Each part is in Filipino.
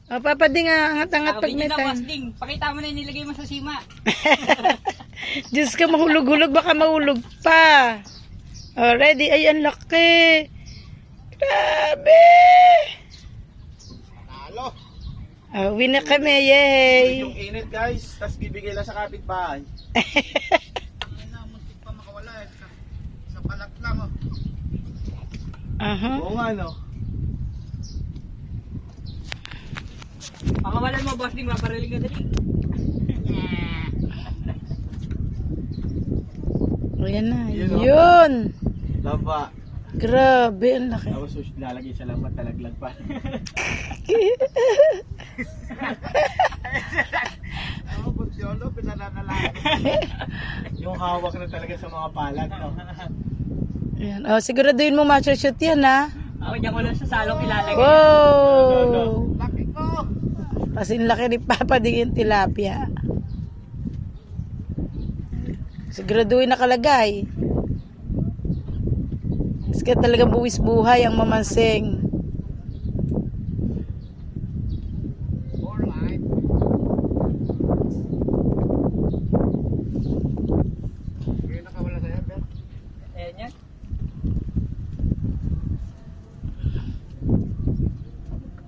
O, Papa Ding, angat-angat pag may Video na, time. Boss Ding. Pakita mo na yung nilagay mo sa sima. Diyos ka, mahulog-hulog, baka mahulog pa. O, ready? Ay, ang laki. Grabe. Talo. Uwi na kami, yay. Yung init guys, tapos bibigay lang sa kapitbahay. Muntik pa makawala eh. Sa palat lang oh. Aha. Oo nga no. Pakawalan mo, Boss Ding. Mapariling ka dali. Ayan na, Yun, oh. yun. Laba. Grabe, ang laki. Tapos lalagay sa lambat, talaglag pa. Ako po siyolo, pinananalaan. Yung hawak na talaga sa mga palat no. Ayan. O, siguraduhin mo ma-shoot yan, ha? Ako dyan ko lang sa salong ilalagay. Wow! Laki ko. Kasi laki ni Papa Ding yung tilapia. Siguraduhin nakalagay. Kasi talagang buwis buhay ang mamansing. Alright. Ngayon nakawala sa'yo, Ben. Ayan yan.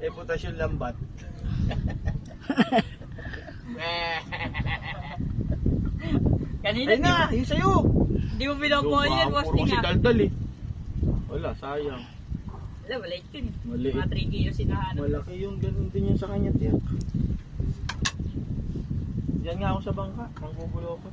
Eh, butas yung lambat. Kanina, Ayun na, yun sa'yo. di mo binubuhay yan, Boss Ding, Puro kasi ha? daldal eh. Wala, sayang. Wala, maliit yun. Maliit. Mga 3 kilos sinahanap. Malaki yung ganun din yung sa kanya, tiyak. Diyan nga ako sa bangka, manggugulo ako.